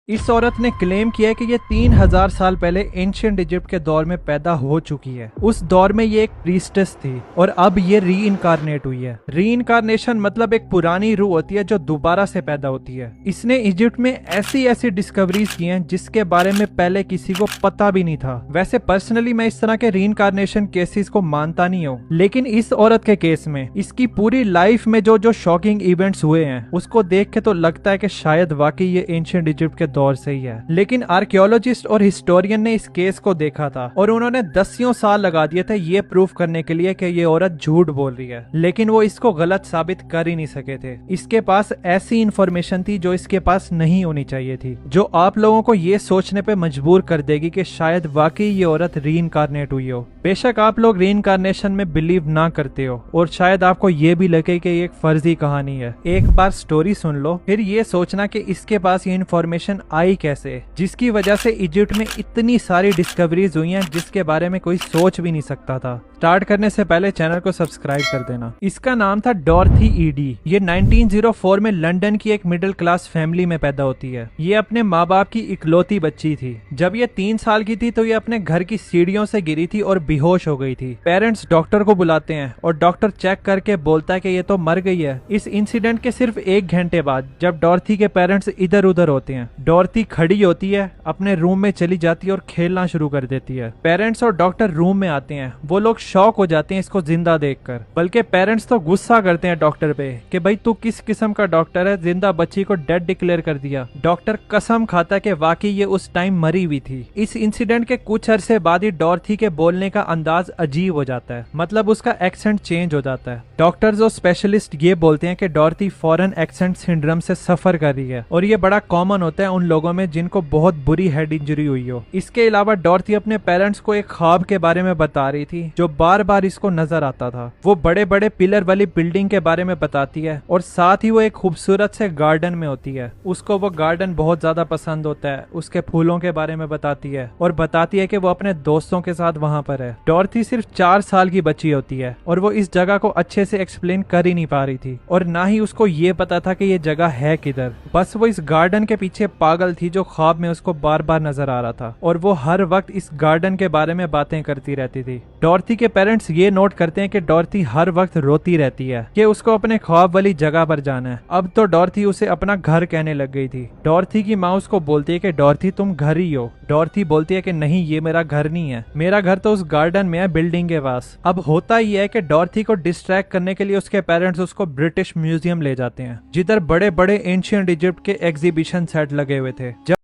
इस औरत ने क्लेम किया है कि ये 3000 साल पहले एंशिएंट इजिप्ट के दौर में पैदा हो चुकी है। उस दौर में ये एक प्रीस्टेस थी और अब ये री इनकारनेट हुई है। री इनकारनेशन मतलब एक पुरानी रूह होती है जो दोबारा से पैदा होती है। इसने इजिप्ट में ऐसी ऐसी डिस्कवरीज की हैं जिसके बारे में पहले किसी को पता भी नहीं था। वैसे पर्सनली मैं इस तरह के री इनकारनेशन केसेस को मानता नहीं हूँ, लेकिन इस औरत के केस में इसकी पूरी लाइफ में जो जो शॉकिंग इवेंट्स हुए हैं उसको देख के तो लगता है कि शायद वाकई ये एंशिएंट इजिप्ट के दौर से ही है। लेकिन आर्कियोलॉजिस्ट और हिस्टोरियन ने इस केस को देखा था और उन्होंने दसियों साल लगा दिए थे ये प्रूफ करने के लिए कि ये औरत झूठ बोल रही है, लेकिन वो इसको गलत साबित कर ही नहीं सके थे। इसके पास ऐसी इंफॉर्मेशन थी जो इसके पास नहीं होनी चाहिए थी, जो आप लोगों को ये सोचने पे मजबूर कर देगी कि शायद वाकई ये औरत री इनकारनेट हुई हो। बेशक आप लोग री इनकारनेशन में बिलीव ना करते हो और शायद आपको ये भी लगे कि ये एक फर्जी कहानी है। एक बार स्टोरी सुन लो, फिर ये सोचना कि इसके पास ये इन्फॉर्मेशन आई कैसे, जिसकी वजह से इजिप्ट में इतनी सारी डिस्कवरीज हुई हैं जिसके बारे में कोई सोच भी नहीं सकता था। स्टार्ट करने से पहले चैनल को सब्सक्राइब कर देना। इसका नाम था डॉर्थी ईडी। ये 1904 में लंदन की एक मिडिल क्लास फैमिली में पैदा होती है। ये अपने माँ बाप की इकलौती बच्ची थी। जब ये 3 साल की थी तो ये अपने घर की सीढ़ियों से गिरी थी और बेहोश हो गई थी। पेरेंट्स डॉक्टर को बुलाते हैं और डॉक्टर चेक करके बोलता है कि ये तो मर गई है। इस इंसिडेंट के सिर्फ 1 घंटे बाद जब डॉर्थी के पेरेंट्स इधर उधर होते हैं, डॉर्थी खड़ी होती है, अपने रूम में चली जाती है और खेलना शुरू कर देती है। पेरेंट्स और डॉक्टर रूम में आते हैं। वो लोग शॉक हो जाते हैं इसको जिंदा देखकर, बल्कि पेरेंट्स तो गुस्सा करते हैं डॉक्टर पे कि भाई तू किस किस्म का डॉक्टर है, जिंदा बच्ची को डेड डिक्लेयर कर दिया। डॉक्टर कसम खाता है कि वाकई ये उस टाइम मरी हुई थी। इस इंसिडेंट के कुछ अरसे बाद ही डॉर्थी के बोलने का अंदाज अजीब हो जाता है, मतलब उसका एक्सेंट चेंज हो जाता है। डॉक्टर्स और स्पेशलिस्ट ये बोलते हैं कि डॉर्थी फॉरेन एक्सेंट सिंड्रोम से सफर कर रही है और ये बड़ा कॉमन होता है उन लोगों में जिनको बहुत बुरी हेड इंजरी हुई हो। इसके अलावा डॉर्थी अपने पेरेंट्स को एक ख्वाब के बारे में बता रही थी जो बार बार इसको नजर आता था। वो बड़े बड़े पिलर वाली बिल्डिंग के बारे में बताती है और साथ ही वो एक खूबसूरत से गार्डन में होती है। उसको वो गार्डन बहुत ज्यादा पसंद होता है। उसके फूलों के बारे में बताती है और बताती है कि वो अपने दोस्तों के साथ वहां पर है। डॉर्थी सिर्फ 4 साल की बच्ची होती है और वो इस जगह को अच्छे से एक्सप्लेन कर ही नहीं पा रही थी और ना ही उसको ये पता था कि ये जगह है किधर। बस वो इस गार्डन के पीछे पागल थी जो ख्वाब में उसको बार बार नजर आ रहा था और वो हर वक्त इस गार्डन के बारे में बातें करती रहती थी। डॉर्थी के पेरेंट्स ये नोट करते हैं कि डॉर्थी हर वक्त रोती रहती है कि उसको अपने ख्वाब वाली जगह पर जाना है। अब तो डॉर्थी उसे अपना घर कहने लग गई थी। डॉर्थी की माँ उसको बोलती है कि डॉर्थी तुम घर ही हो। डॉर्थी बोलती है कि नहीं, ये मेरा घर नहीं है, मेरा घर तो उस गार्डन में है, बिल्डिंग के पास। अब होता ये है कि डॉर्थी को डिस्ट्रैक्ट करने के लिए उसके पेरेंट्स उसको ब्रिटिश म्यूजियम ले जाते हैं जिधर बड़े बड़े एंशिएंट इजिप्ट के एग्जीबिशन सेट लगे हुए थे।